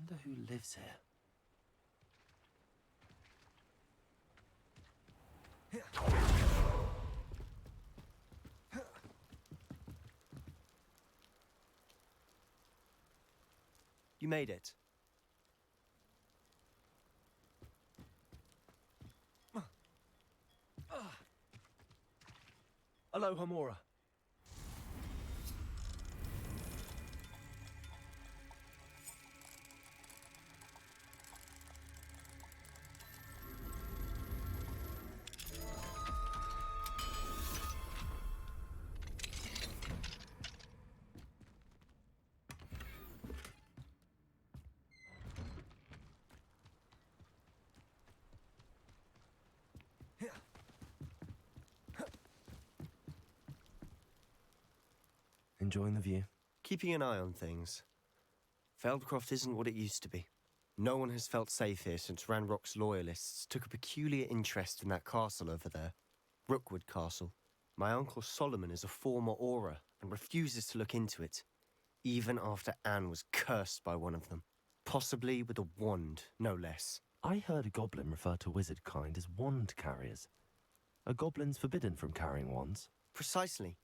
wonder who lives here. You made it. Aloha, Mora. Enjoying the view? Keeping an eye on things. Feldcroft isn't what it used to be. No one has felt safe here since Ranrock's loyalists took a peculiar interest in that castle over there. Rookwood Castle. My uncle Solomon is a former Auror and refuses to look into it, even after Anne was cursed by one of them. Possibly with a wand, no less. I heard a goblin refer to wizard kind as wand carriers. Are goblins forbidden from carrying wands? Precisely.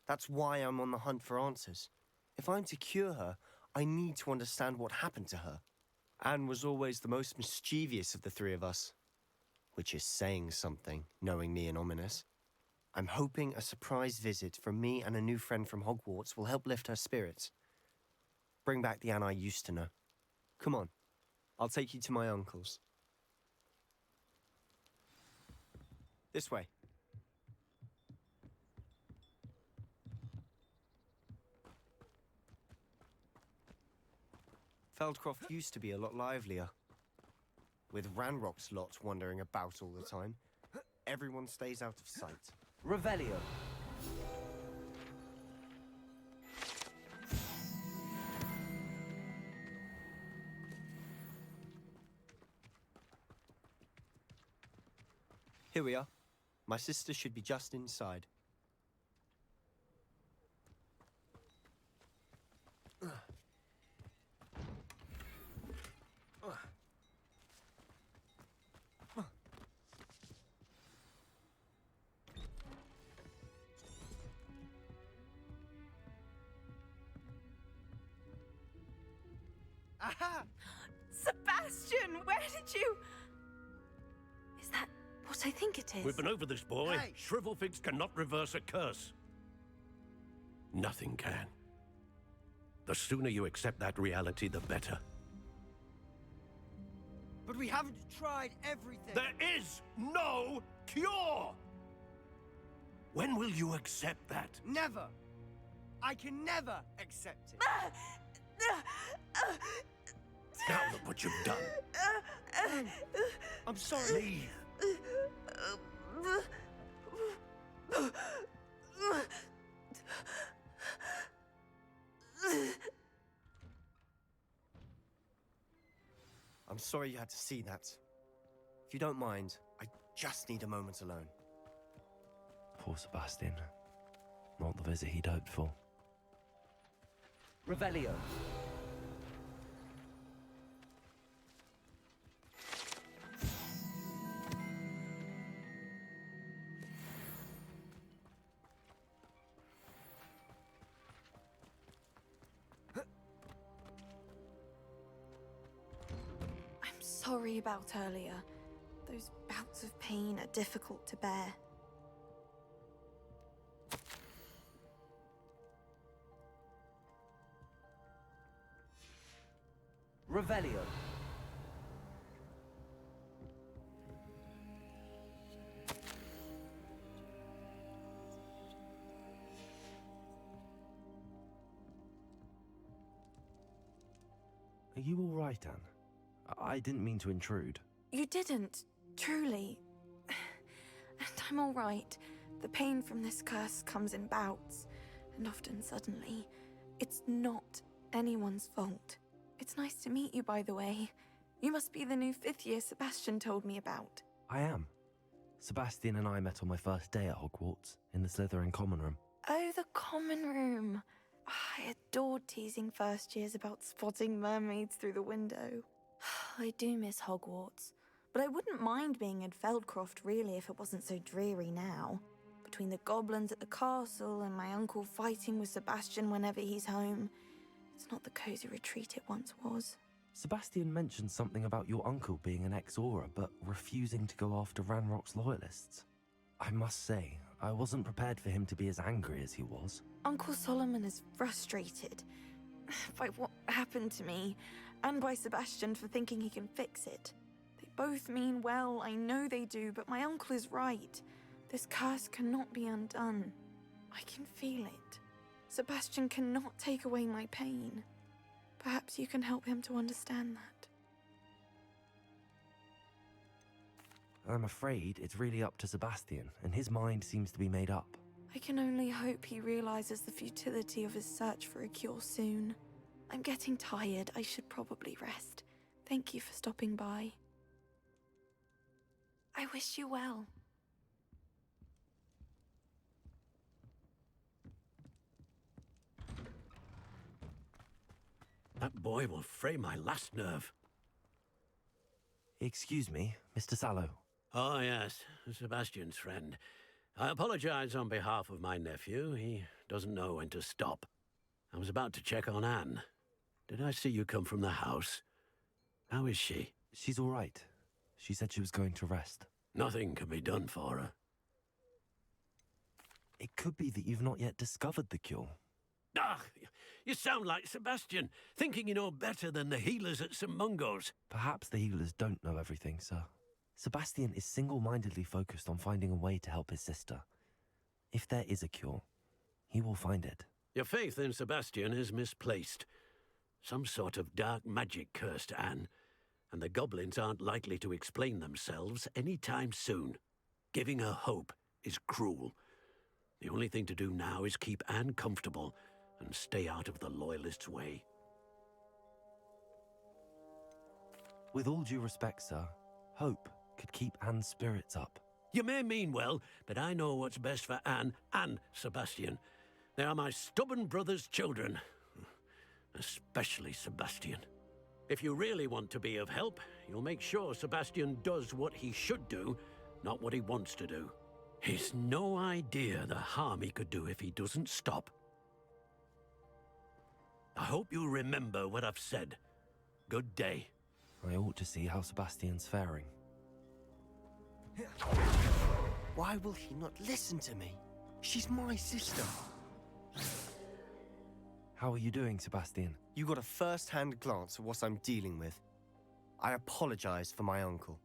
That's why I'm on the hunt for answers. If I'm to cure her, I need to understand what happened to her. Anne was always the most mischievous of the three of us. Which is saying something, knowing me and Ominous. I'm hoping a surprise visit from me and a new friend from Hogwarts will help lift her spirits. Bring back the Anne I used to know. Come on, I'll take you to my uncle's. This way. Feldcroft used to be a lot livelier. With Ranrock's lot wandering about all the time, everyone stays out of sight. Revelio. Here we are. My sister should be just inside. Aha! Sebastian, where did you... Is that what I think it is? We've been over this, boy. Hey! Shrivelfigs cannot reverse a curse. Nothing can. The sooner you accept that reality, the better. But we haven't tried everything. There is no cure! When will you accept that? Never. I can never accept it. Now look what you've done. I'm sorry. Leave. I'm sorry you had to see that. If you don't mind, I just need a moment alone. Poor Sebastian. Not the visit he'd hoped for. Revelio. I'm sorry about earlier. Those bouts of pain are difficult to bear. Revelio. Are you all right, Anne? I didn't mean to intrude. You didn't, truly. And I'm all right. The pain from this curse comes in bouts, and often suddenly. It's not anyone's fault. It's nice to meet you, by the way. You must be the new 5th year Sebastian told me about. I am. Sebastian and I met on my first day at Hogwarts, in the Slytherin common room. Oh, the common room. I adored teasing first years about spotting mermaids through the window. I do miss Hogwarts, but I wouldn't mind being in Feldcroft really if it wasn't so dreary now. Between the goblins at the castle and my uncle fighting with Sebastian whenever he's home, it's not the cozy retreat it once was. Sebastian mentioned something about your uncle being an ex-Auror, but refusing to go after Ranrock's loyalists. I must say, I wasn't prepared for him to be as angry as he was. Uncle Solomon is frustrated by what happened to me, and by Sebastian for thinking he can fix it. They both mean well, I know they do, but my uncle is right. This curse cannot be undone. I can feel it. Sebastian cannot take away my pain. Perhaps you can help him to understand that. I'm afraid it's really up to Sebastian, and his mind seems to be made up. I can only hope he realizes the futility of his search for a cure soon. I'm getting tired. I should probably rest. Thank you for stopping by. I wish you well. That boy will fray my last nerve. Excuse me, Mr. Sallow. Oh, yes, Sebastian's friend. I apologize on behalf of my nephew. He doesn't know when to stop. I was about to check on Anne. Did I see you come from the house? How is she? She's all right. She said she was going to rest. Nothing can be done for her. It could be that you've not yet discovered the cure. Ah, you sound like Sebastian, thinking you know better than the healers at St. Mungo's. Perhaps the healers don't know everything, sir. Sebastian is single-mindedly focused on finding a way to help his sister. If there is a cure, he will find it. Your faith in Sebastian is misplaced. Some sort of dark magic cursed Anne, and the goblins aren't likely to explain themselves any time soon. Giving her hope is cruel. The only thing to do now is keep Anne comfortable and stay out of the Loyalists' way. With all due respect, sir, hope could keep Anne's spirits up. You may mean well, but I know what's best for Anne and Sebastian. They are my stubborn brother's children. Especially Sebastian. If you really want to be of help, you'll make sure Sebastian does what he should do, not what he wants to do. He's no idea the harm he could do if he doesn't stop. I hope you'll remember what I've said. Good day. I ought to see how Sebastian's faring. Why will he not listen to me? She's my sister. How are you doing, Sebastian? You got a first-hand glance at what I'm dealing with. I apologize for my uncle.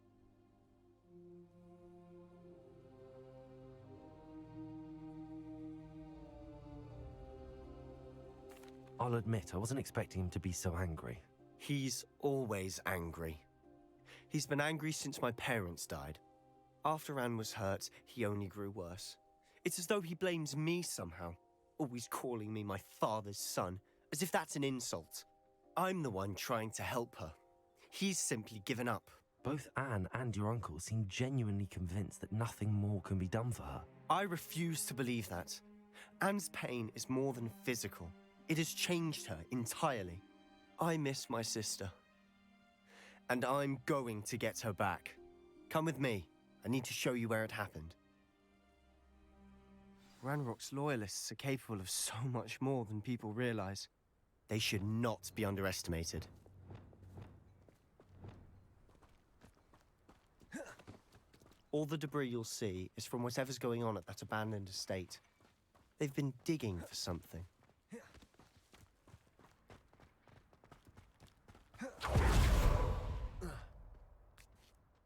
I'll admit, I wasn't expecting him to be so angry. He's always angry. He's been angry since my parents died. After Anne was hurt, he only grew worse. It's as though he blames me somehow, always calling me my father's son, as if that's an insult. I'm the one trying to help her. He's simply given up. Both Anne and your uncle seem genuinely convinced that nothing more can be done for her. I refuse to believe that. Anne's pain is more than physical. It has changed her entirely. I miss my sister. And I'm going to get her back. Come with me. I need to show you where it happened. Ranrock's loyalists are capable of so much more than people realize. They should not be underestimated. All the debris you'll see is from whatever's going on at that abandoned estate. They've been digging for something.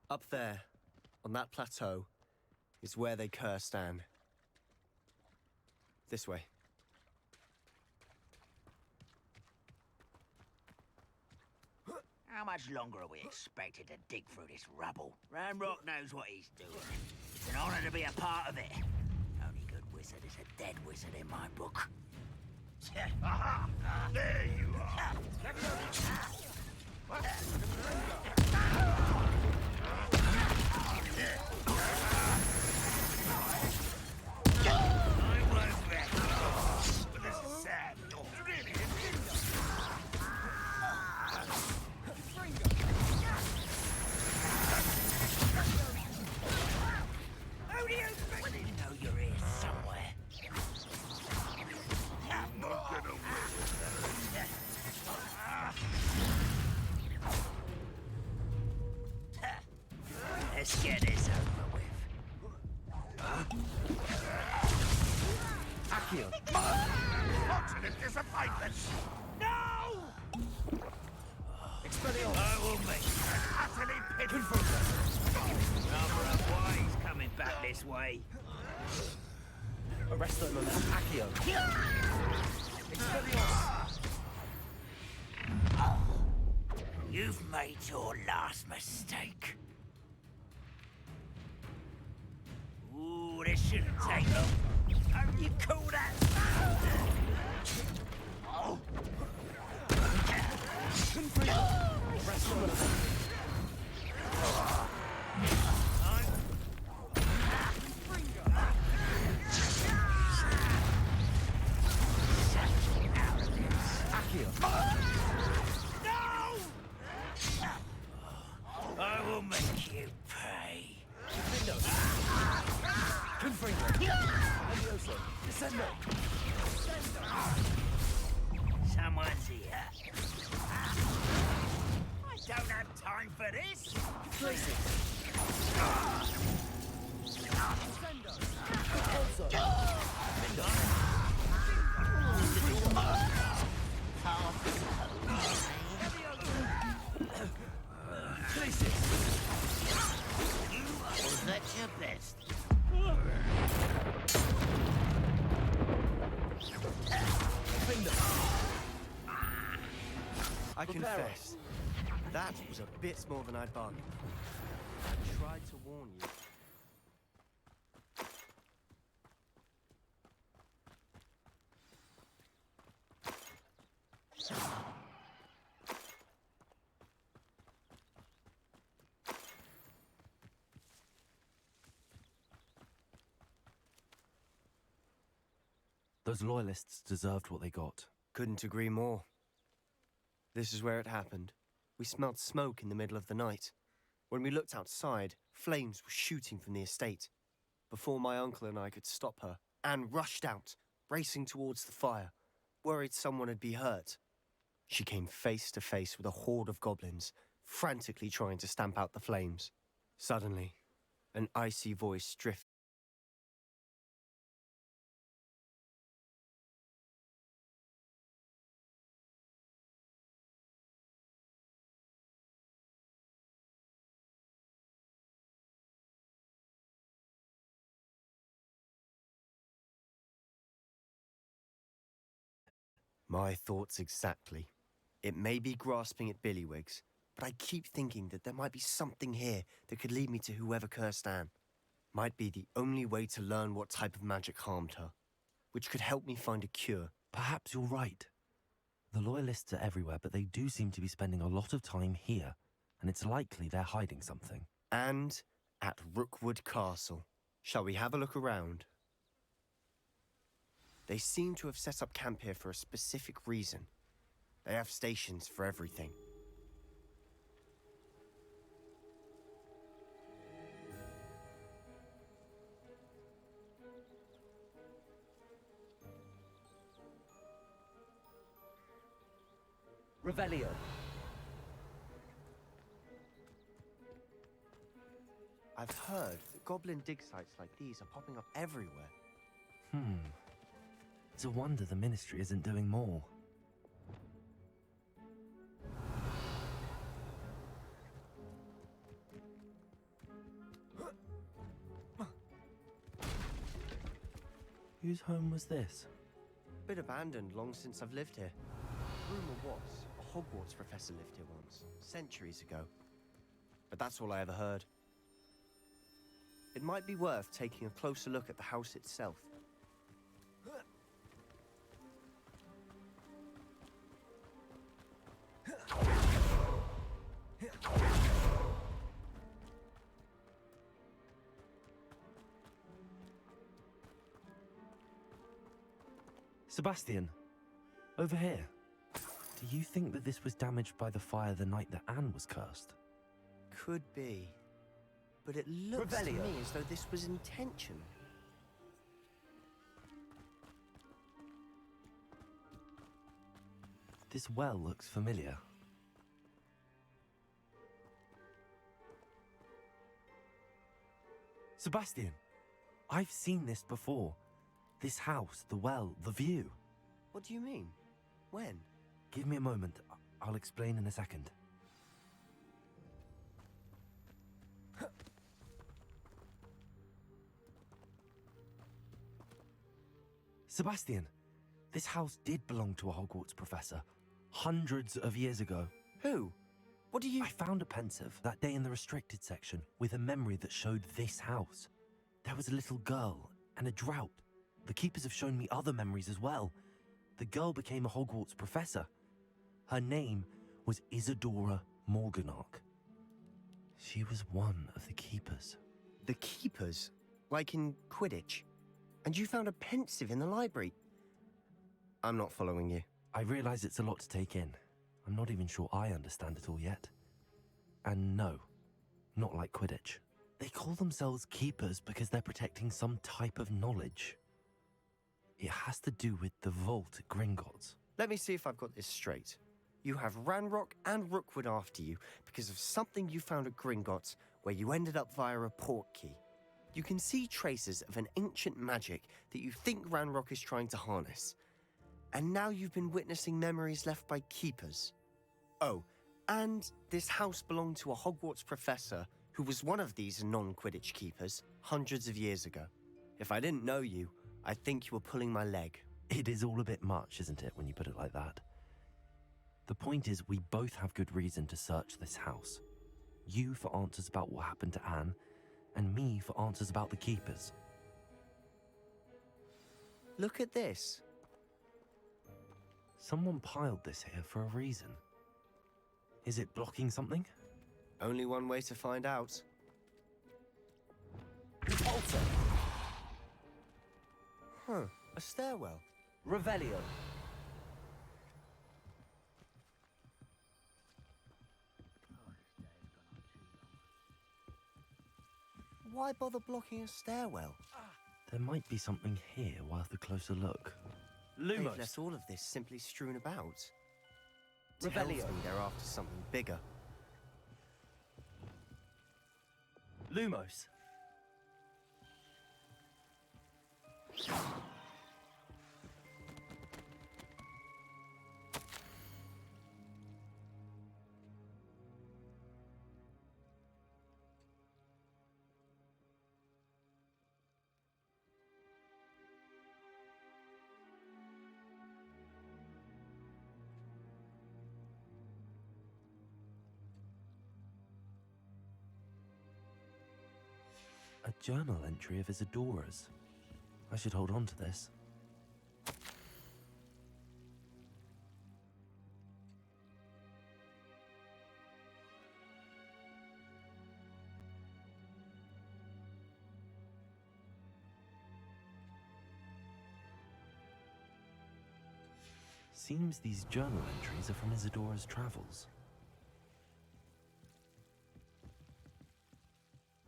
Up there, on that plateau, is where they cursed Anne. This way. How much longer are we expected to dig through this rubble? Ranrock knows what he's doing. It's an honor to be a part of it. Only good wizard is a dead wizard in my book. Aha! There you are! I was there, but this is sad. Let's get this over with. Accio. Ultimate disappointment! No! Expelliarmus. I will make you utterly pitiful. Rather a wise coming back this way. Arresto No. Accio. Expelliarmus. You've made your last mistake. Ooh, this shouldn't take long. Oh, you call that? Arresto No. Accio. I will make you pay. Confringo. Levioso. Descendo. Someone's here. I don't have time for this. Tracy. Was that your best? I confess, that was a bit more than I'd bargained for. I tried to warn you. Those loyalists deserved what they got. Couldn't agree more. This is where it happened. We smelled smoke in the middle of the night. When we looked outside, flames were shooting from the estate. Before my uncle and I could stop her, Anne rushed out, racing towards the fire, worried someone had been hurt. She came face to face with a horde of goblins, frantically trying to stamp out the flames. Suddenly, an icy voice drifted. My thoughts exactly. It may be grasping at Billywigs, but I keep thinking that there might be something here that could lead me to whoever cursed Anne. Might be the only way to learn what type of magic harmed her, which could help me find a cure. Perhaps you're right. The loyalists are everywhere, but they do seem to be spending a lot of time here, and it's likely they're hiding something. And at Rookwood Castle. Shall we have a look around? They seem to have set up camp here for a specific reason. They have stations for everything. Revelio. I've heard that goblin dig sites like these are popping up everywhere. It's a wonder the Ministry isn't doing more. Whose home was this? Bit abandoned long since I've lived here. Rumour was a Hogwarts professor lived here once, centuries ago. But that's all I ever heard. It might be worth taking a closer look at the house itself. Sebastian, over here. Do you think that this was damaged by the fire the night that Anne was cursed? Could be. But it looks to Revelio. me as though this was intentional. This well looks familiar. Sebastian, I've seen this before. This house, the well, the view. What do you mean? When? Give me a moment. I'll explain in a second. Sebastian, this house did belong to a Hogwarts professor hundreds of years ago. Who? What do you... I found a pensive that day in the restricted section with a memory that showed this house. There was a little girl and a drought. The keepers have shown me other memories as well. The girl became a Hogwarts professor. Her name was Isadora Morganach. She was one of the keepers. The keepers? Like in Quidditch? And you found a pensive in the library? I'm not following you. I realize it's a lot to take in. I'm not even sure I understand it all yet. And no, not like Quidditch. They call themselves keepers because they're protecting some type of knowledge. It has to do with the vault at Gringotts. Let me see if I've got this straight. You have Ranrock and Rookwood after you because of something you found at Gringotts where you ended up via a portkey. You can see traces of an ancient magic that you think Ranrock is trying to harness. And now you've been witnessing memories left by keepers. Oh, and this house belonged to a Hogwarts professor who was one of these non-Quidditch keepers hundreds of years ago. If I didn't know you, I'd think you were pulling my leg. It is all a bit much, isn't it, when you put it like that? The point is, we both have good reason to search this house. You for answers about what happened to Anne, and me for answers about the keepers. Look at this. Someone piled this here for a reason. Is it blocking something? Only one way to find out. Altar. Huh, a stairwell. Revelio. Why bother blocking a stairwell? There might be something here worth a closer look. They've Lumos. left all of this simply strewn about. Tells Revelio. me they're after something bigger. Lumos. A journal entry of Isadora's. I should hold on to this. Seems these journal entries are from Isadora's travels.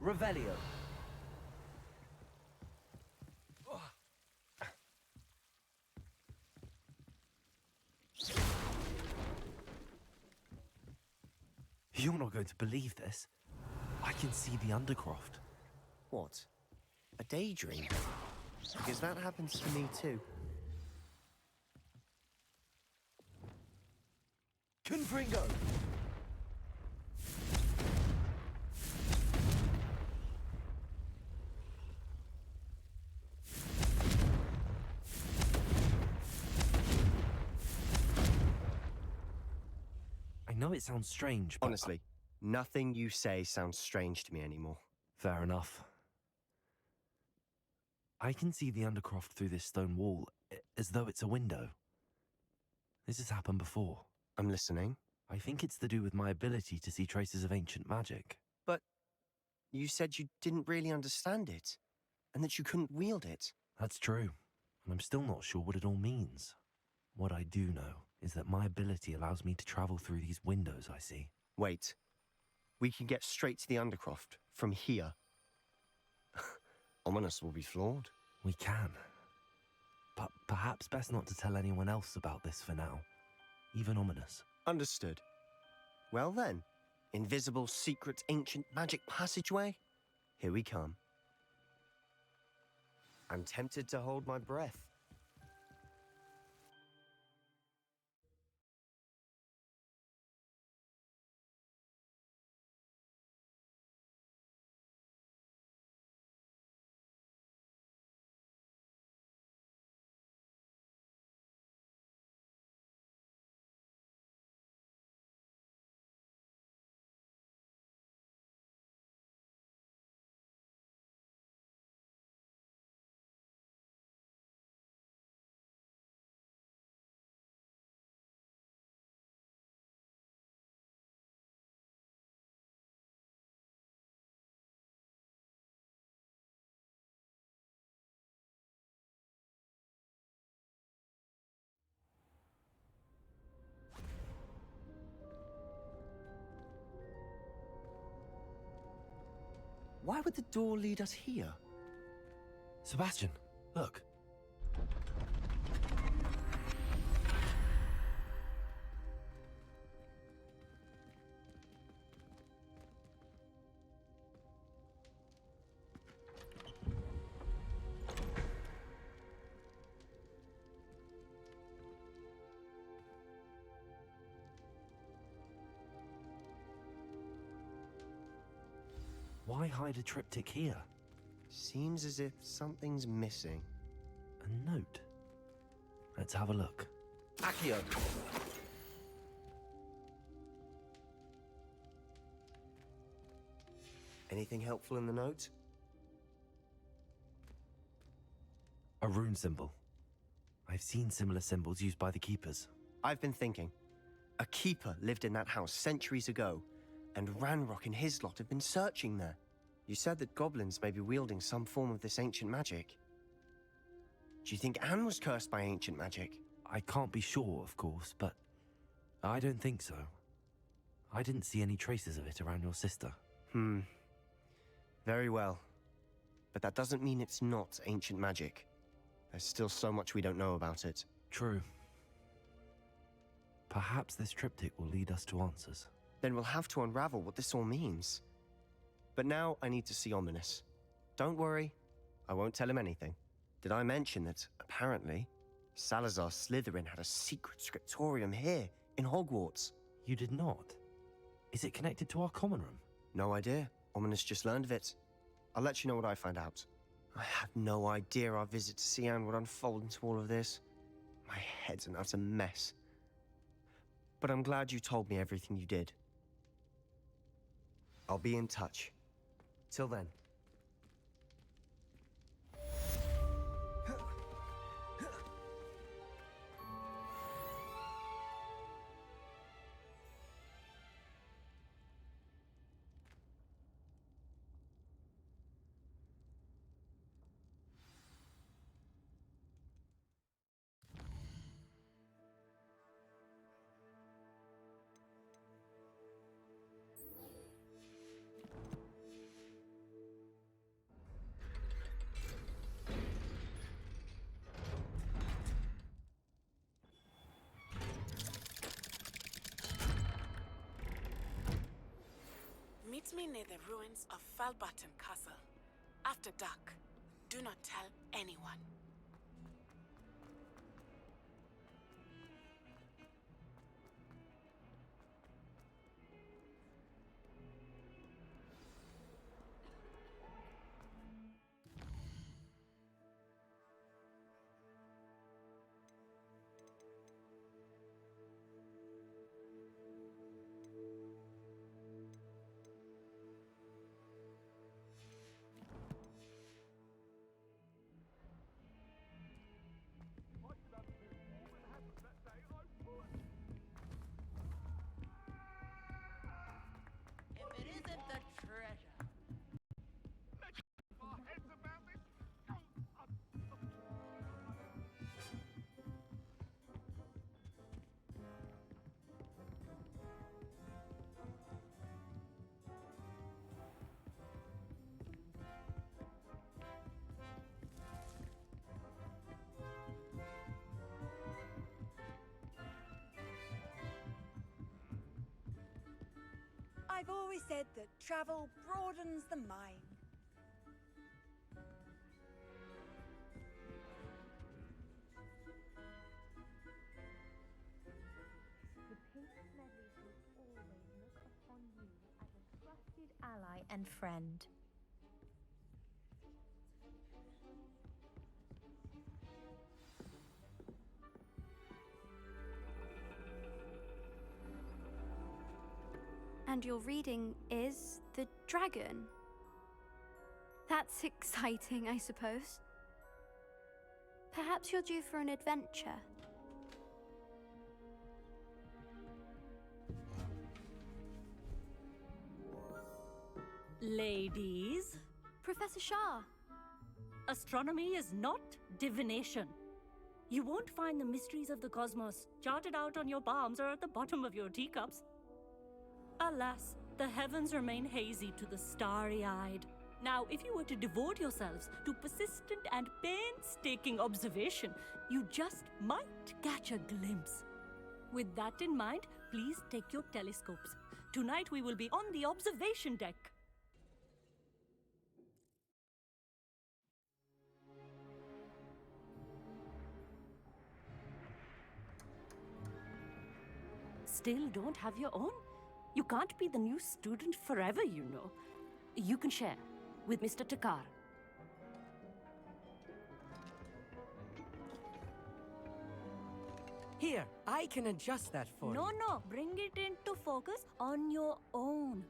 Revelio. You're not going to believe this. I can see the Undercroft. What? A daydream? Because that happens to me too. Confringo. I know it sounds strange, but... Honestly, nothing you say sounds strange to me anymore. Fair enough. I can see the Undercroft through this stone wall, as though it's a window. This has happened before. I'm listening. I think it's to do with my ability to see traces of ancient magic. But you said you didn't really understand it, and that you couldn't wield it. That's true, and I'm still not sure what it all means. What I do know is that my ability allows me to travel through these windows I see. Wait. We can get straight to the Undercroft from here. Ominous will be flawed. We can. But perhaps best not to tell anyone else about this for now. Even Ominous. Understood. Well then, invisible, secret, ancient magic passageway? Here we come. I'm tempted to hold my breath. Why would the door lead us here? Sebastian, look. Why hide a triptych here? Seems as if something's missing. A note. Let's have a look. Accio. Anything helpful in the note? A rune symbol. I've seen similar symbols used by the keepers. I've been thinking. A keeper lived in that house centuries ago, and Ranrock and his lot have been searching there. You said that goblins may be wielding some form of this ancient magic. Do you think Anne was cursed by ancient magic? I can't be sure, of course, but I don't think so. I didn't see any traces of it around your sister. Very well. But that doesn't mean it's not ancient magic. There's still so much we don't know about it. True. Perhaps this triptych will lead us to answers. Then we'll have to unravel what this all means. But now I need to see Ominous. Don't worry, I won't tell him anything. Did I mention that, apparently, Salazar Slytherin had a secret scriptorium here, in Hogwarts? You did not? Is it connected to our common room? No idea. Ominous just learned of it. I'll let you know what I find out. I had no idea our visit to Cian would unfold into all of this. My head's an utter mess. But I'm glad you told me everything you did. I'll be in touch. Till then. Meet me near the ruins of Falbutton Castle. After dark. Do not tell anyone. I've always said that travel broadens the mind. ally and friend. And your reading is the dragon. That's exciting, I suppose. Perhaps you're due for an adventure. Ladies, Professor Shah. astronomy is not divination. You won't find the mysteries of the cosmos charted out on your palms or at the bottom of your teacups. Alas, the heavens remain hazy to the starry-eyed. Now, if you were to devote yourselves to persistent and painstaking observation, you just might catch a glimpse. With that in mind, please take your telescopes. Tonight we will be on the observation deck. Still don't have your own? You can't be the new student forever, you know. You can share with Mr. Takar. Here, I can adjust that for you. No, bring it into focus on your own.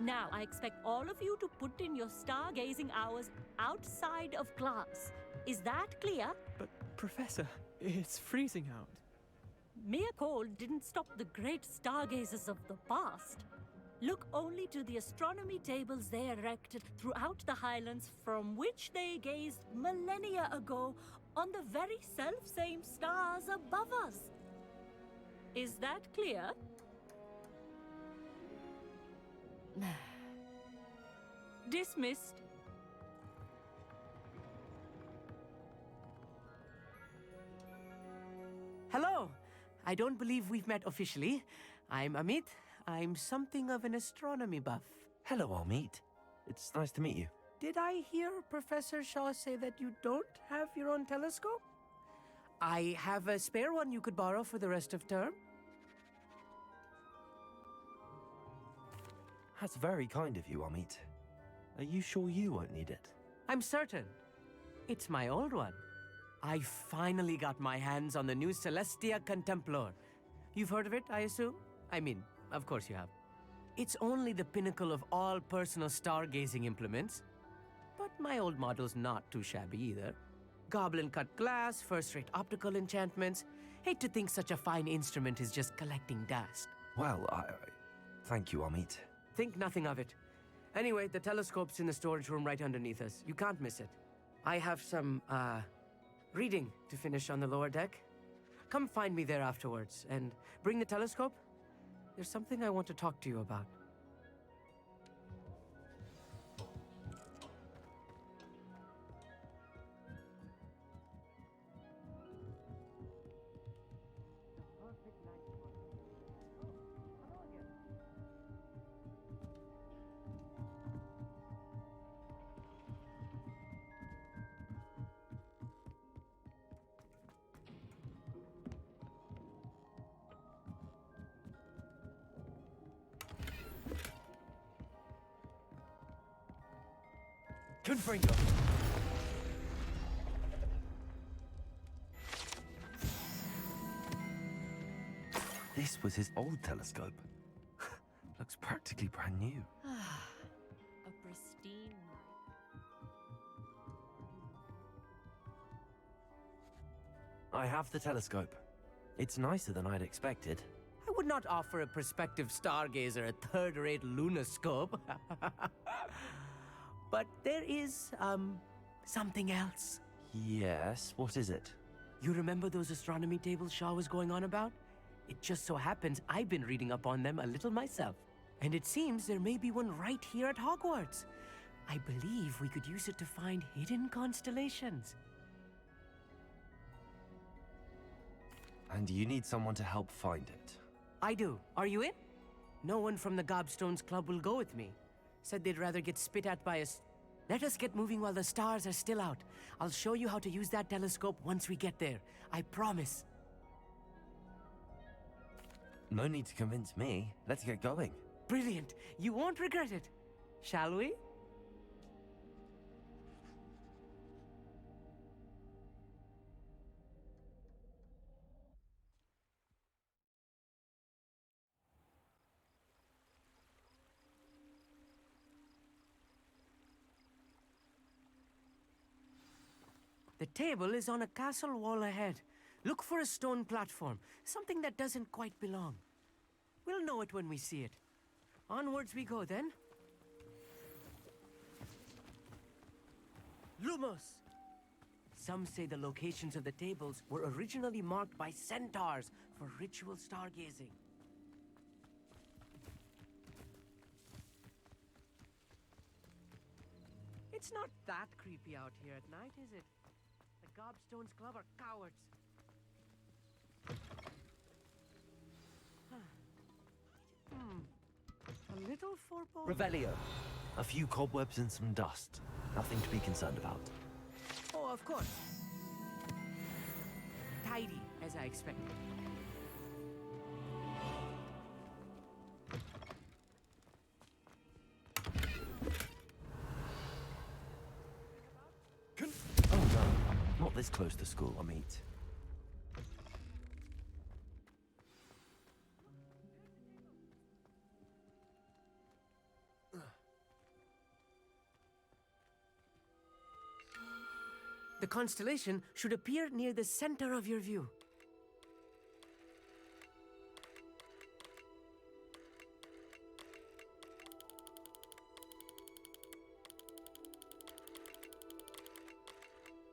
Now, I expect all of you to put in your stargazing hours outside of class. Is that clear? But, Professor, it's freezing out. Mere cold didn't stop the great stargazers of the past. Look only to the astronomy tables they erected throughout the highlands from which they gazed millennia ago on the very self-same stars above us. Is that clear? Dismissed. Hello. I don't believe we've met officially. I'm Amit. I'm something of an astronomy buff. Hello, Amit. It's nice to meet you. Did I hear Professor Shaw say that you don't have your own telescope? I have a spare one you could borrow for the rest of term. That's very kind of you, Amit. Are you sure you won't need it? I'm certain. It's my old one. I finally got my hands on the new Celestia Contemplor. You've heard of it, I assume? I mean, of course you have. It's only the pinnacle of all personal stargazing implements. But my old model's not too shabby either. Goblin-cut glass, first-rate optical enchantments. Hate to think such a fine instrument is just collecting dust. Well, thank you, Amit. Think nothing of it. Anyway, the telescope's in the storage room right underneath us. You can't miss it. I have some, reading to finish on the lower deck. Come find me there afterwards, and bring the telescope. There's something I want to talk to you about. Confringo. This was his old telescope. Looks practically brand new. A pristine I have the telescope. It's nicer than I'd expected. I would not offer a prospective stargazer a third-rate lunoscope. But there is, something else. Yes, what is it? You remember those astronomy tables Shaw was going on about? It just so happens I've been reading up on them a little myself. And it seems there may be one right here at Hogwarts. I believe we could use it to find hidden constellations. And you need someone to help find it. I do. Are you in? No one from the Gobstones Club will go with me. Said they'd rather get spit at by us. Let us get moving while the stars are still out. I'll show you how to use that telescope once we get there. I promise. No need to convince me. Let's get going. Brilliant. You won't regret it. Shall we? The table is on a castle wall ahead. Look for a stone platform, something that doesn't quite belong. We'll know it when we see it. Onwards we go then. Lumos! Some say the locations of the tables were originally marked by centaurs for ritual stargazing. It's not that creepy out here at night, is it? The Gobstones Club are cowards. A little foreboding. Revelio. A few cobwebs and some dust. Nothing to be concerned about. Oh, of course. Tidy, as I expected. Oh no, not this close to school, I meet. The constellation should appear near the center of your view.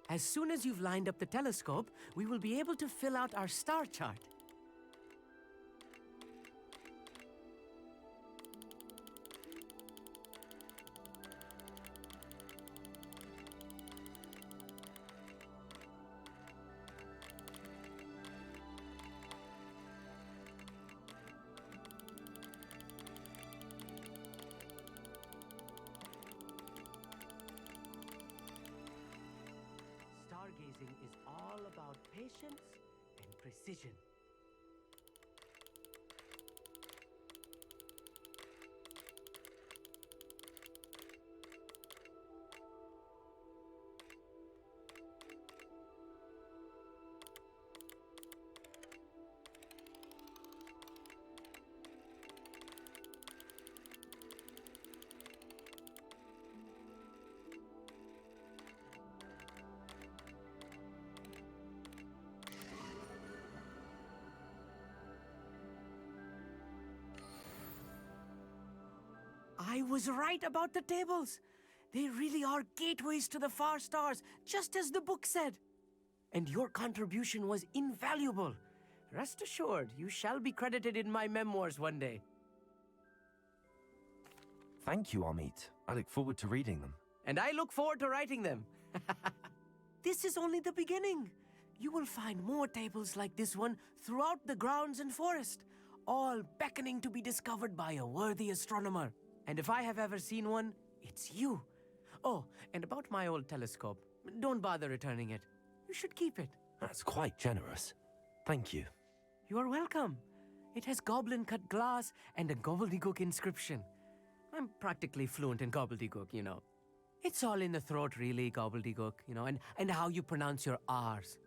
As soon as you've lined up the telescope, we will be able to fill out our star chart. Stargazing is all about patience and precision. I was right about the tables. They really are gateways to the far stars, just as the book said. And your contribution was invaluable. Rest assured, you shall be credited in my memoirs one day. Thank you, Amit. I look forward to reading them. And I look forward to writing them. This is only the beginning. You will find more tables like this one throughout the grounds and forest, all beckoning to be discovered by a worthy astronomer. And if I have ever seen one, it's you. Oh, and about my old telescope, don't bother returning it. You should keep it. That's quite generous. Thank you. You are welcome. It has goblin-cut glass and a gobbledygook inscription. I'm practically fluent in gobbledygook, you know. It's all in the throat, really, gobbledygook, you know, and how you pronounce your R's.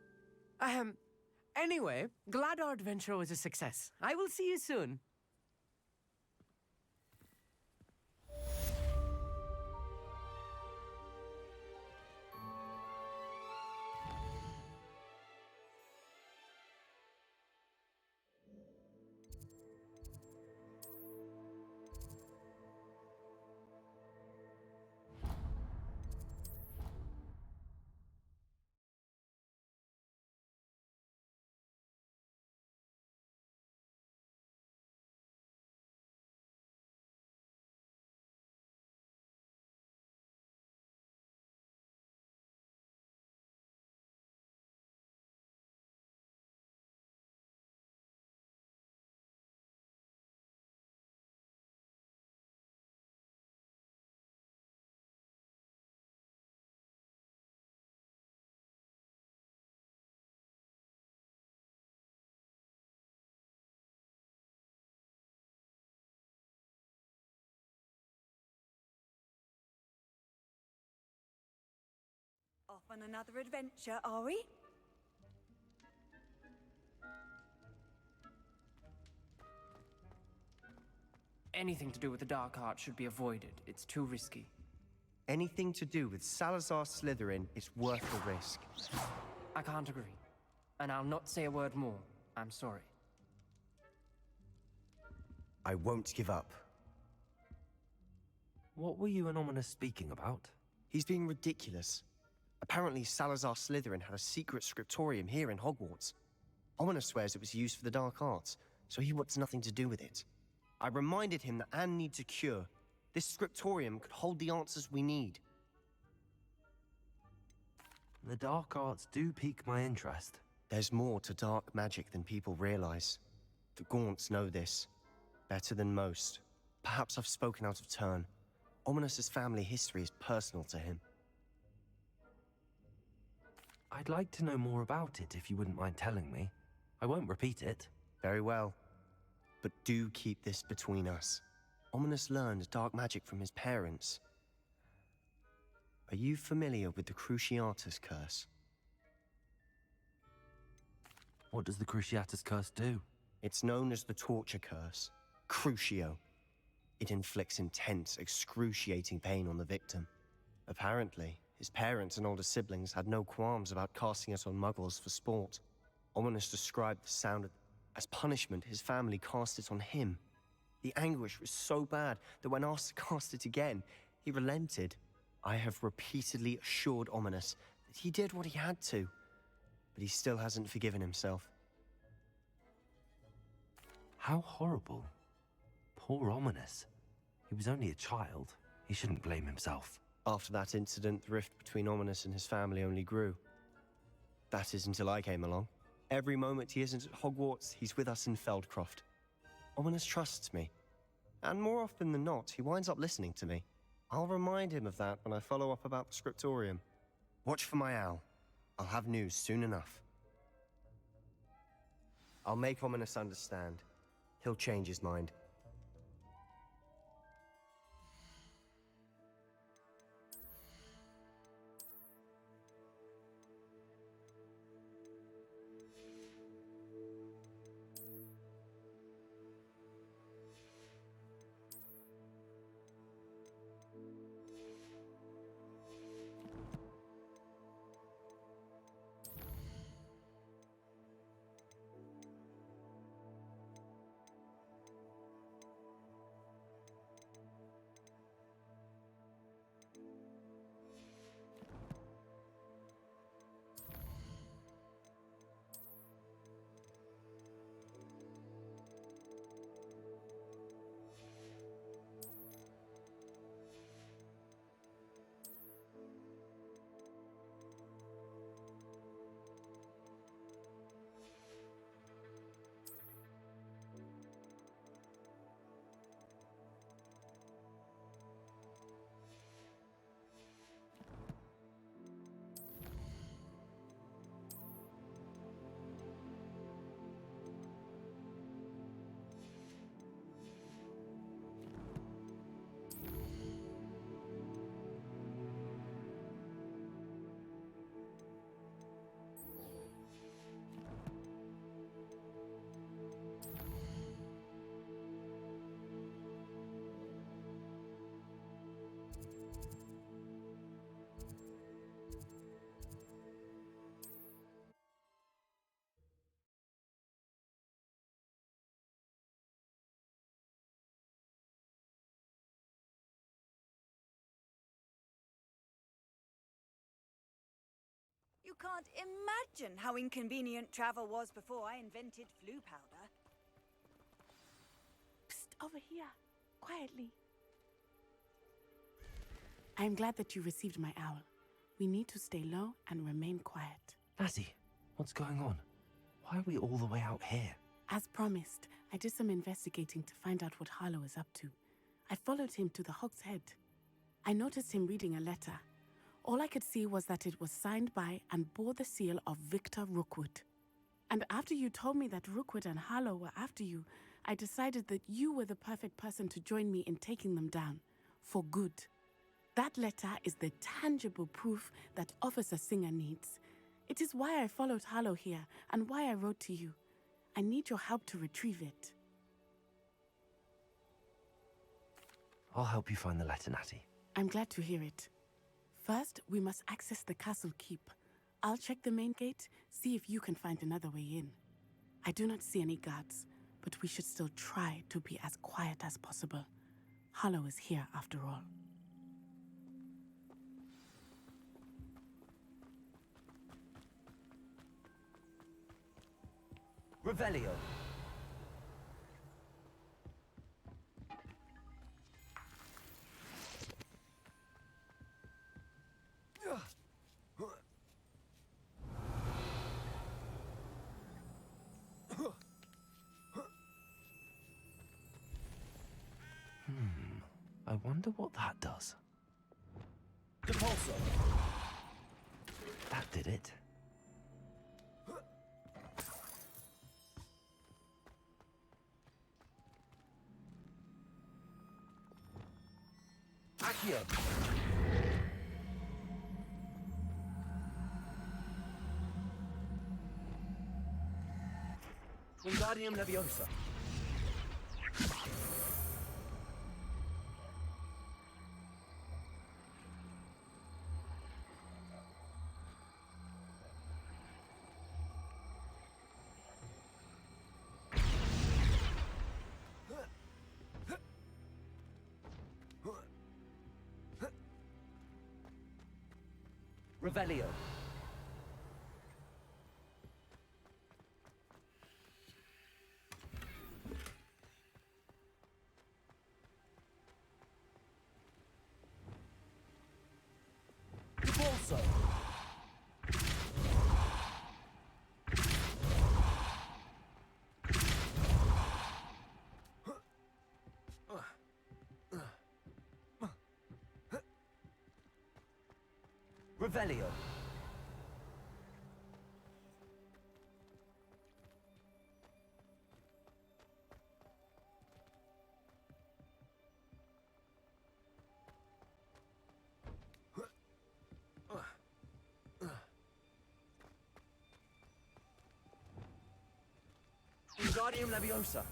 Anyway, glad our adventure was a success. I will see you soon. Off on another adventure, are we? Anything to do with the dark art should be avoided. It's too risky. Anything to do with Salazar Slytherin is worth the risk. I can't agree. And I'll not say a word more. I'm sorry. I won't give up. What were you and Ominous speaking about? He's being ridiculous. Apparently, Salazar Slytherin had a secret scriptorium here in Hogwarts. Ominous swears it was used for the dark arts, so he wants nothing to do with it. I reminded him that Anne needs a cure. This scriptorium could hold the answers we need. The dark arts do pique my interest. There's more to dark magic than people realize. The Gaunts know this. Better than most. Perhaps I've spoken out of turn. Ominous's family history is personal to him. I'd like to know more about it if you wouldn't mind telling me. I won't repeat it. Very well. But do keep this between us. Ominous learned dark magic from his parents. Are you familiar with the Cruciatus Curse? What does the Cruciatus Curse do? It's known as the Torture Curse. Crucio. It inflicts intense, excruciating pain on the victim. Apparently, his parents and older siblings had no qualms about casting it on muggles for sport. Ominous described the sound as punishment. His family cast it on him. The anguish was so bad that when asked to cast it again, he relented. I have repeatedly assured Ominous that he did what he had to, but he still hasn't forgiven himself. How horrible. Poor Ominous. He was only a child. He shouldn't blame himself. After that incident, the rift between Ominous and his family only grew. That is until I came along. Every moment he isn't at Hogwarts, he's with us in Feldcroft. Ominous trusts me. And more often than not, he winds up listening to me. I'll remind him of that when I follow up about the scriptorium. Watch for my owl. I'll have news soon enough. I'll make Ominous understand. He'll change his mind. You can't imagine how inconvenient travel was before I invented flu powder. Psst, over here. Quietly. I'm glad that you received my owl. We need to stay low and remain quiet. Lassie, what's going on? Why are we all the way out here? As promised, I did some investigating to find out what Harlow is up to. I followed him to the Hog's Head. I noticed him reading a letter. All I could see was that it was signed by and bore the seal of Victor Rookwood. And after you told me that Rookwood and Harlow were after you, I decided that you were the perfect person to join me in taking them down. For good. That letter is the tangible proof that Officer Singer needs. It is why I followed Harlow here and why I wrote to you. I need your help to retrieve it. I'll help you find the letter, Natty. I'm glad to hear it. First, we must access the castle keep. I'll check the main gate, see if you can find another way in. I do not see any guards, but we should still try to be as quiet as possible. Harlow is here after all. Revelio. I wonder what that does. Depulso. That did it. Accio. Wingardium Leviosa. Revelio. Depulso. Revelio. Wingardium Leviosa.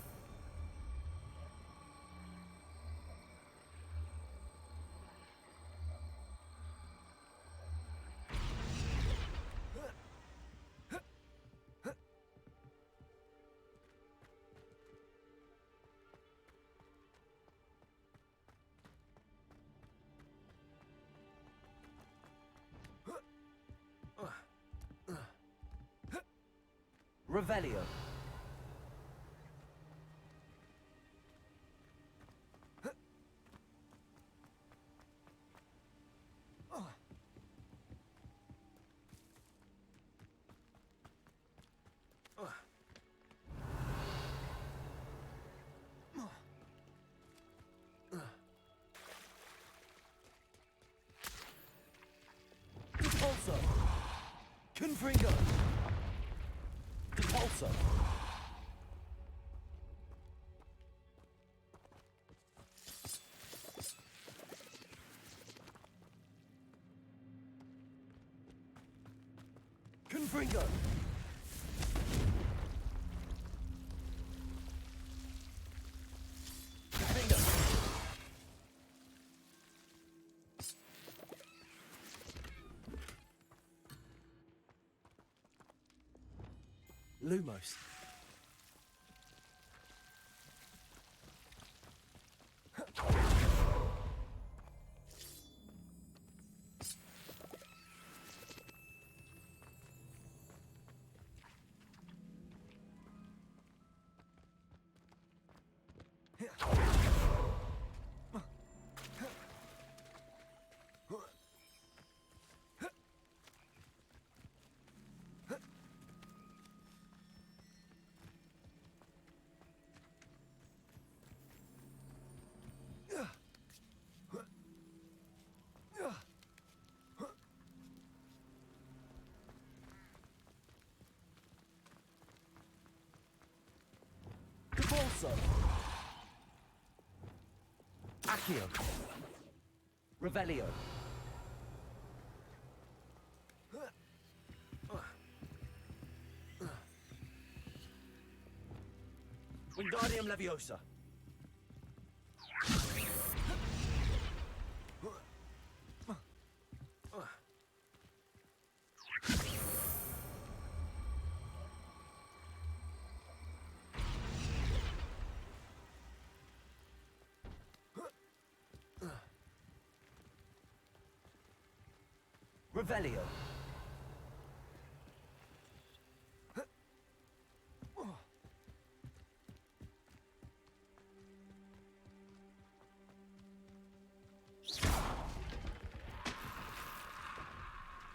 Revelio. Depulso. Confringo. Depulso. Confringo. Confringo. Lumos. Depulso. Accio. Revelio. Wingardium Leviosa. Revelio.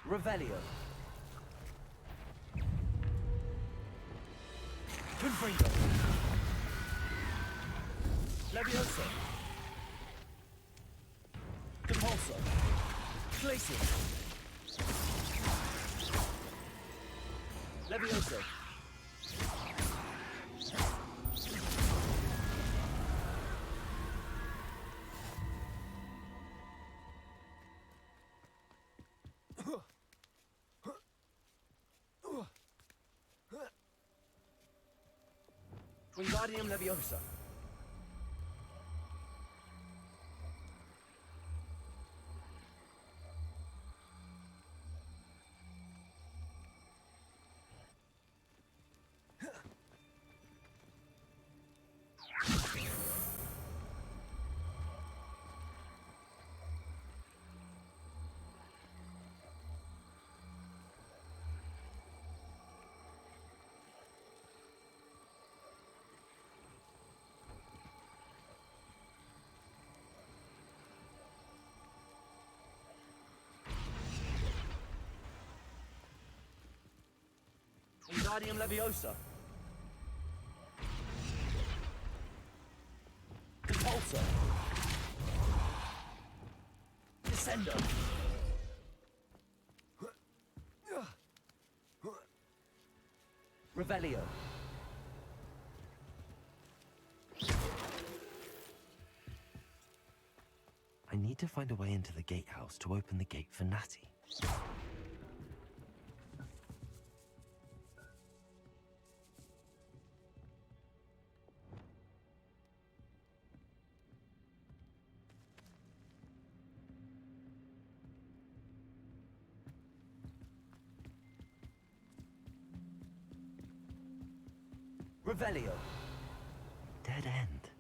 Revelio. Confringo. Levioso. Compulso. Glacius. Levioso. Wingardium Leviosa. Wingardium Leviosa. Compulso. Descendo. Revelio. I need to find a way into the gatehouse to open the gate for Natty. Revelio. Dead end.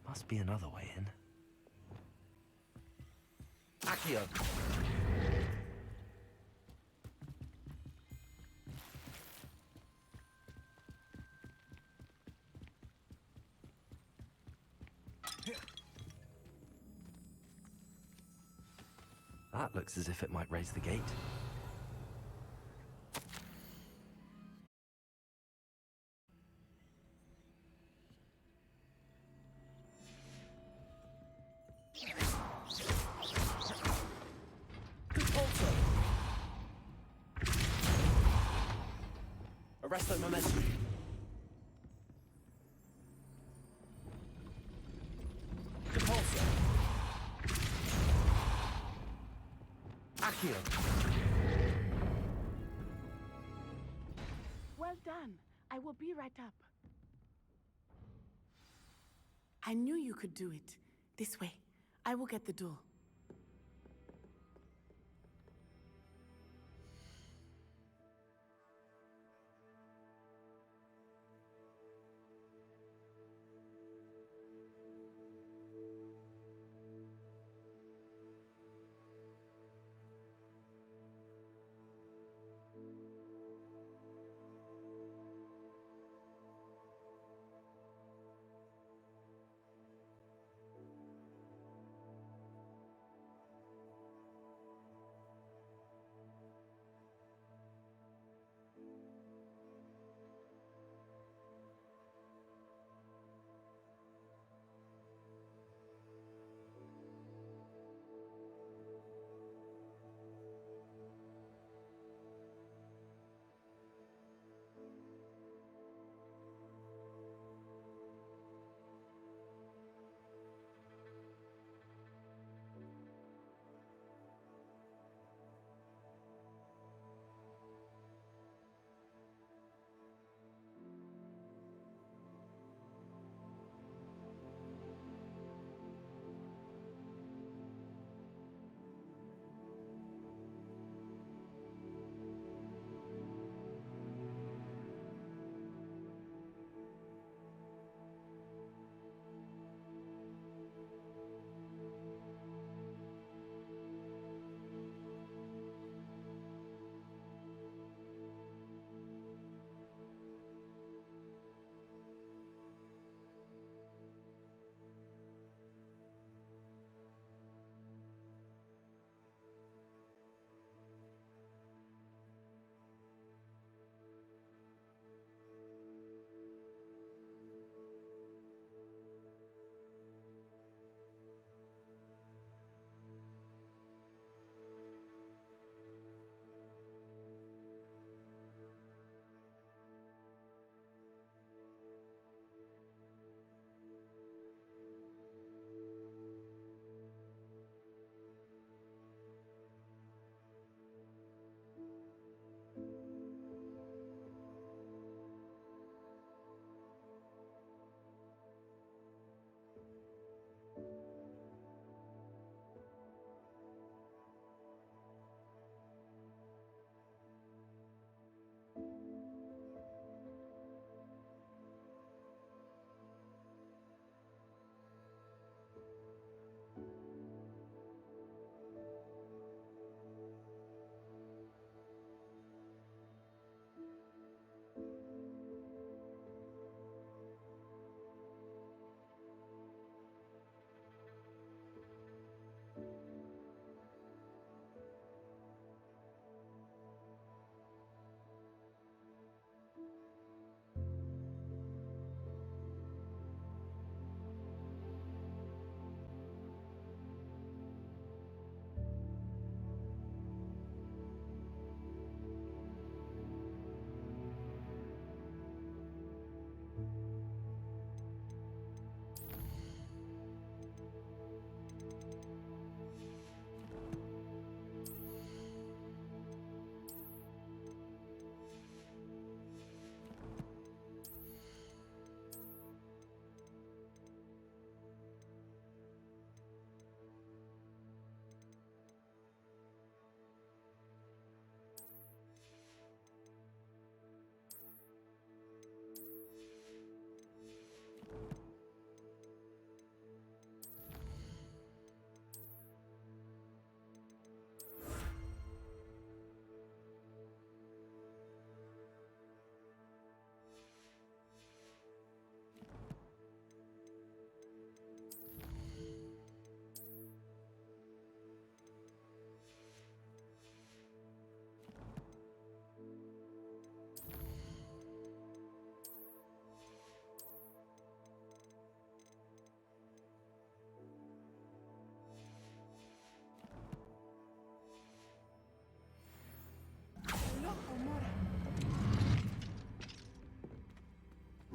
Must be another way in. Accio. That looks as if it might raise the gate. Compulso. Arresto Momentum. Compulso. Accio. Well done. I will be right up. I knew you could do it. This way. I will get the door.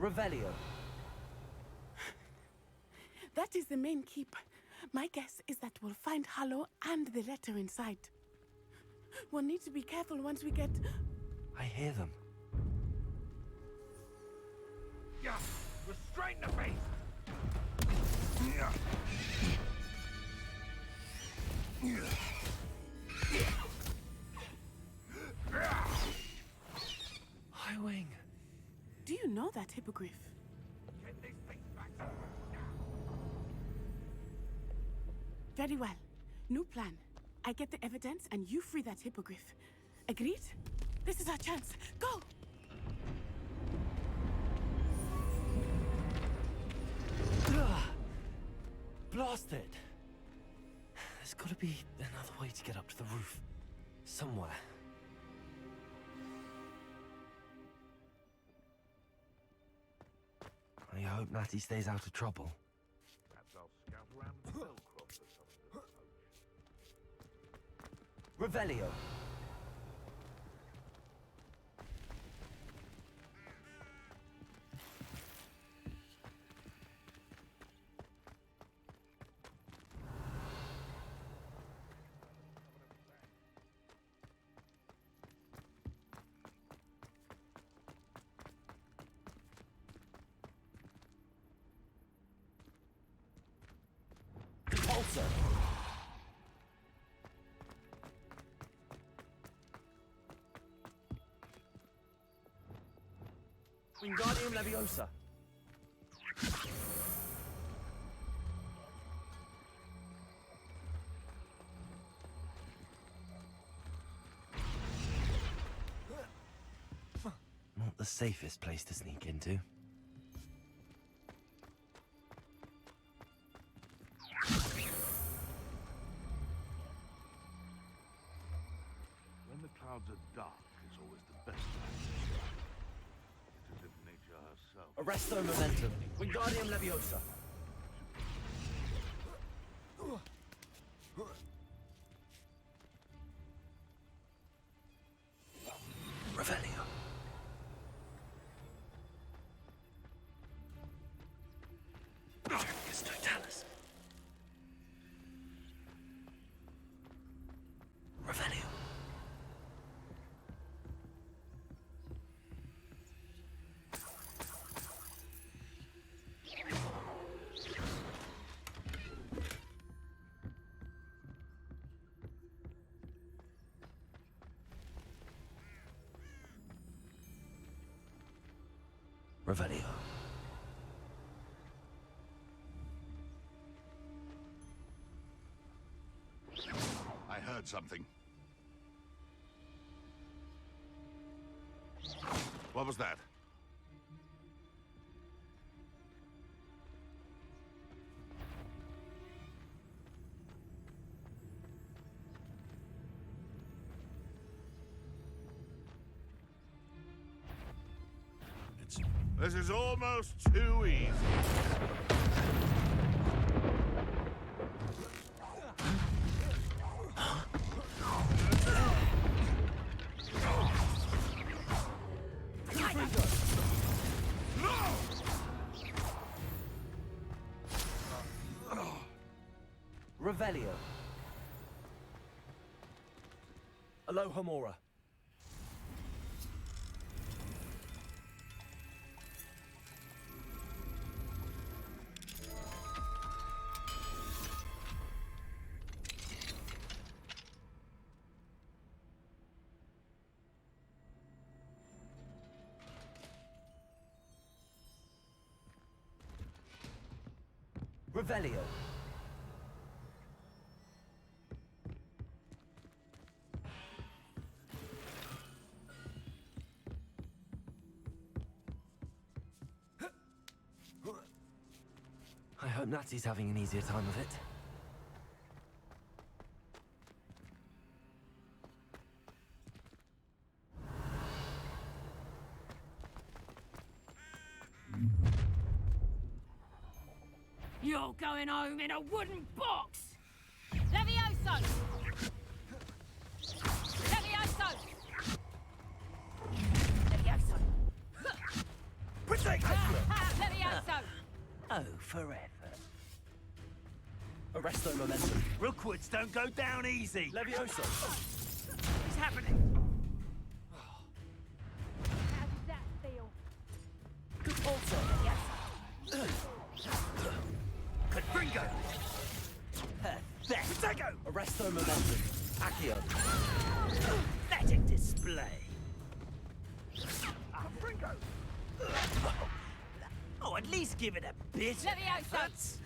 Revelio. That is the main keep. My guess is that we'll find Harlow and the letter inside. We'll need to be careful once we get... I hear them. Yeah, restrain the beast. Yeah. Highwing. Do you know that hippogriff? Get these things back. Very well. New plan. I get the evidence and you free that hippogriff. Agreed? This is our chance. Go! Blasted! There's gotta be another way to get up to the roof. Somewhere. I hope Natty stays out of trouble. Perhaps I'll scout around the Bellcroft or something. Revelio. Repulsor. Wingardium Leviosa. Not the safest place to sneak into. When the clouds are dark, is always the best time to strike. It is if nature herself. Arresto Momentum. Wingardium Leviosa. Revelio. Terminus Totalis. Revelio. Revelio. I heard something. What was that? This is almost too easy. Revelio. Alohomora. Revelio. I hope Natty's having an easier time of it. You're going home in a wooden box! Levioso! Levioso! Levioso! Protect! Levioso! Oh, forever. Arresto momentum. Rookwoods don't go down easy. Levioso. What's happening? How does that feel? Good also. Confringo! There. Protego! Arresto momentum. Accio. Pathetic display. Confringo! Oh, at least give it a bit. Levioso!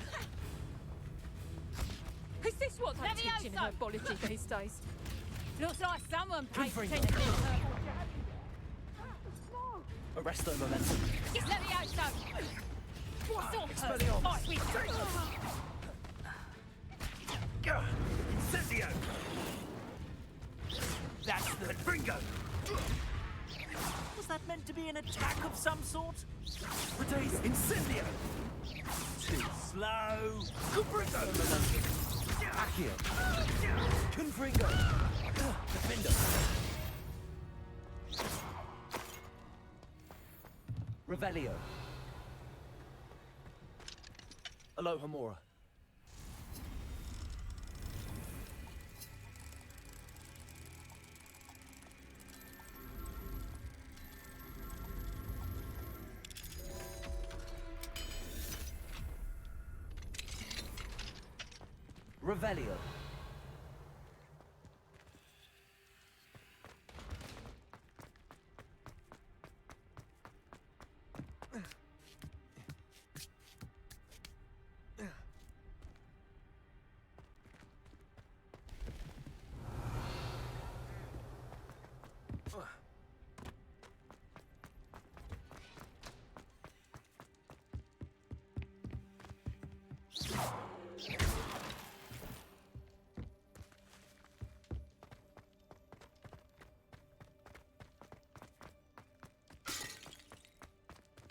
Is this what they're Levioso! teaching in herbology these days? Looks like someone paid Confringo. attention to purple. Arresto momentum. Levioso! What's all Expelliarmus. Fight with Incendio! That's the Confringo! Was that meant to be an attack of some sort? Retains Incendio. Too slow! Confringo momentum. Accio. Confringo. Defendo. Revelio. Aloha Mora. Revelio.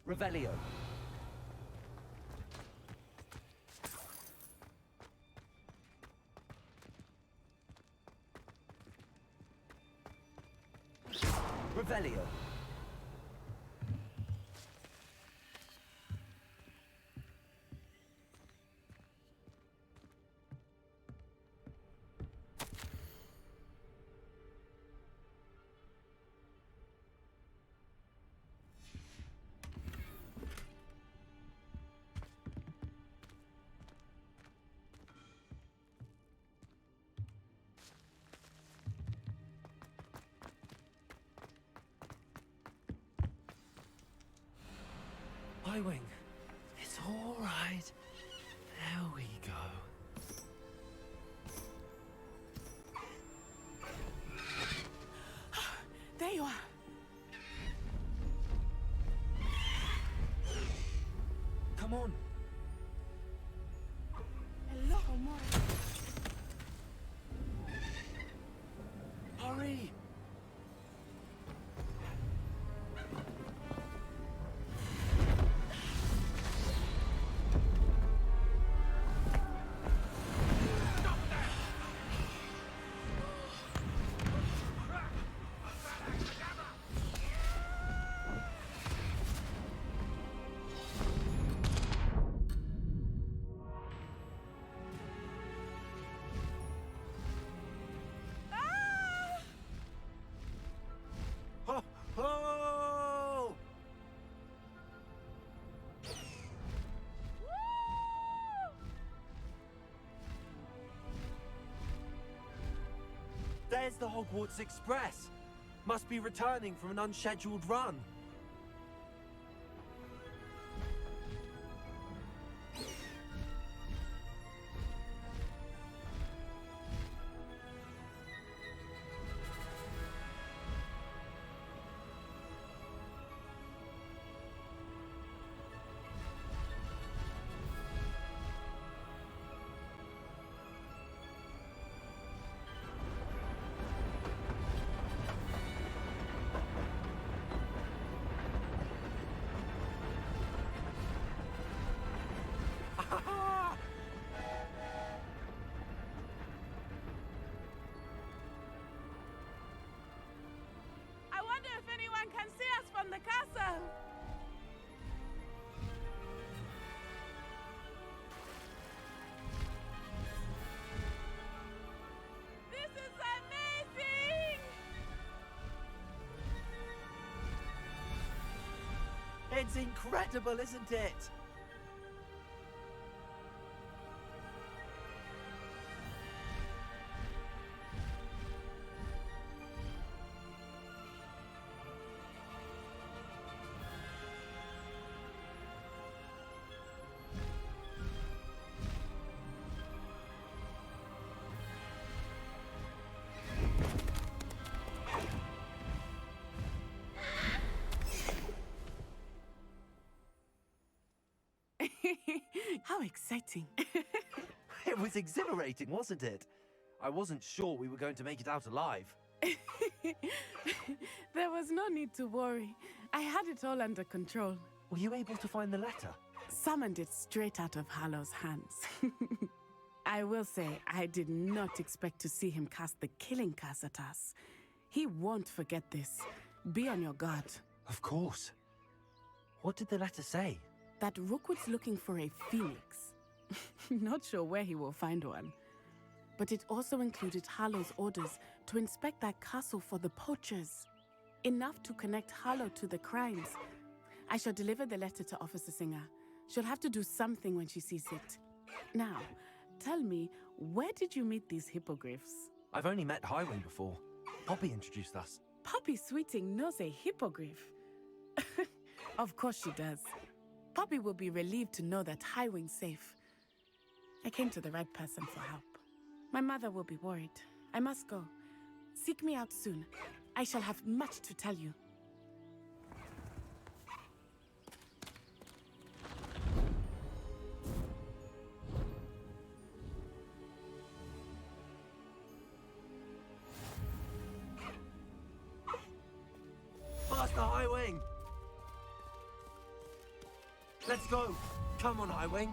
Revelio. Revelio. Wing. It's all right. There we go. There you are. Come on. Hello, Mora. Hurry. Oh! There's the Hogwarts Express. Must be returning from an unscheduled run. It's incredible, isn't it? How exciting. It was exhilarating, wasn't it? I wasn't sure we were going to make it out alive. There was no need to worry. I had it all under control. Were you able to find the letter? Summoned it straight out of Harlow's hands. I will say, I did not expect to see him cast the killing curse at us. He won't forget this. Be on your guard. Of course. What did the letter say? That Rookwood's looking for a phoenix. Not sure where he will find one. But it also included Harlow's orders to inspect that castle for the poachers. Enough to connect Harlow to the crimes. I shall deliver the letter to Officer Singer. She'll have to do something when she sees it. Now, tell me, where did you meet these hippogriffs? I've only met Highwing before. Poppy introduced us. Poppy Sweeting knows a hippogriff. Of course she does. Poppy will be relieved to know that Highwing's safe. I came to the right person for help. My mother will be worried. I must go. Seek me out soon. I shall have much to tell you. Master Highwing! Let's go! Come on, Highwing!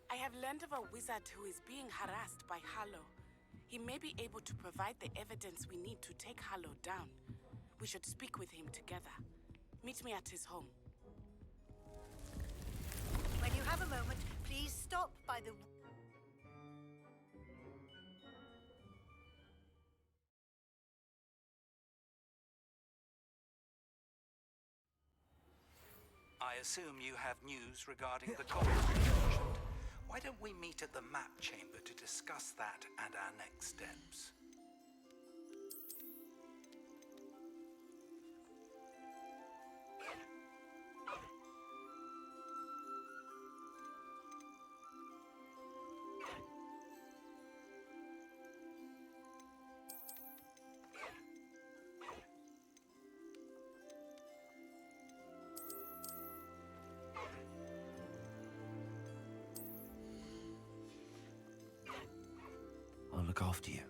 I have learned of a wizard who is being harassed by Harlow. He may be able to provide the evidence we need to take Harlow down. We should speak with him together. Meet me at his home. When you have a moment, please stop by the... I assume you have news regarding the coffin you mentioned. Why don't we meet at the map chamber to discuss that and our next steps? I'll look after you.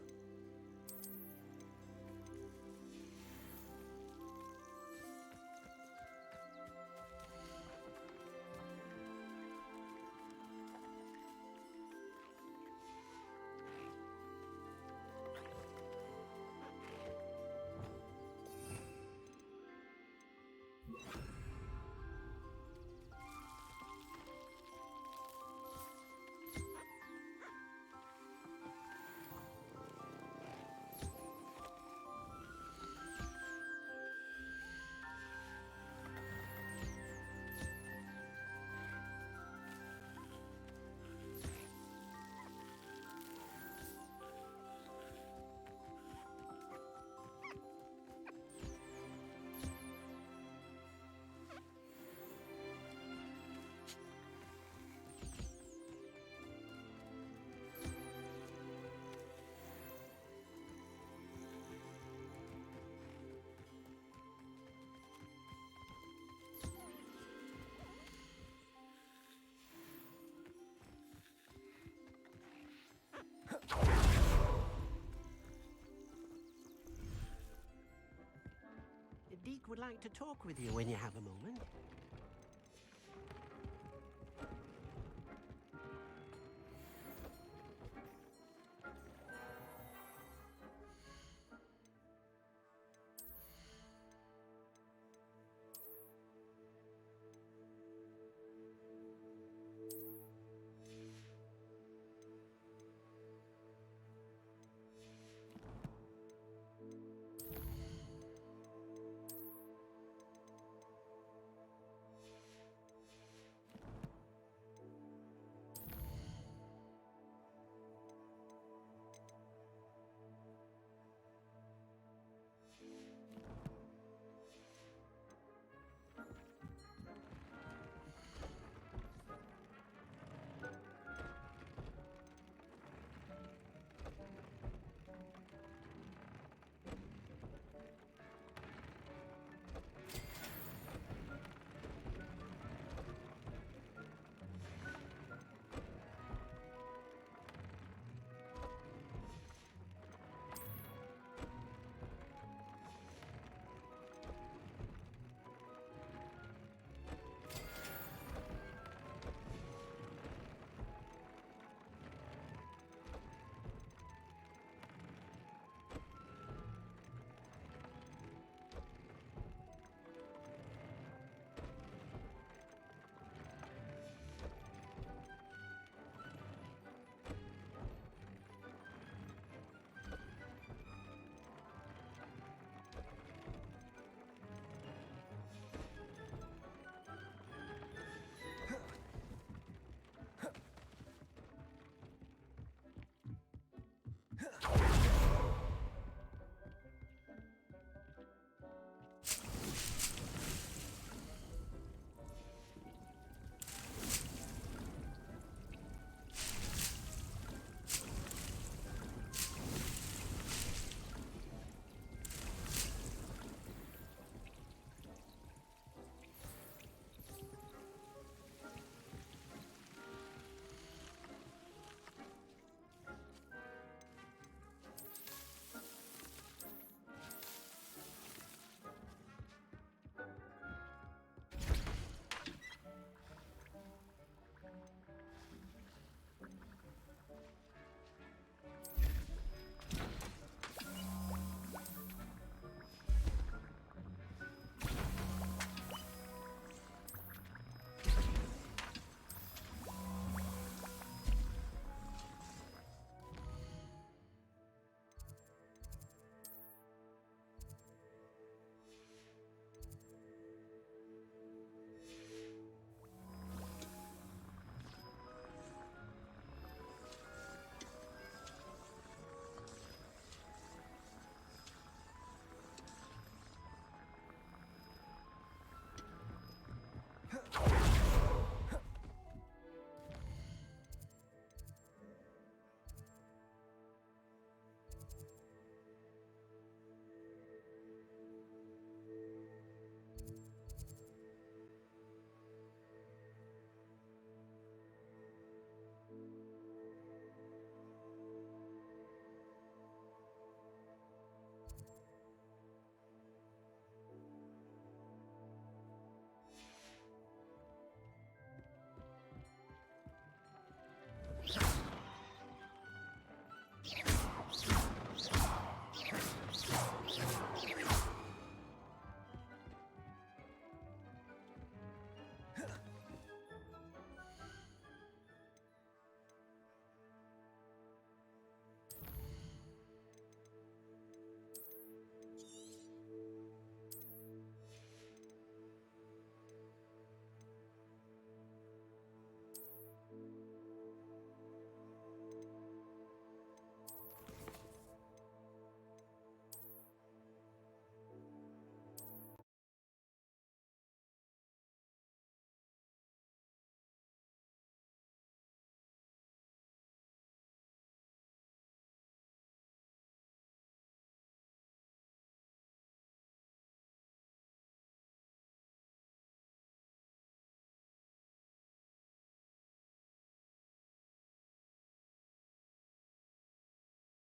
Deke would like to talk with you when you have a moment.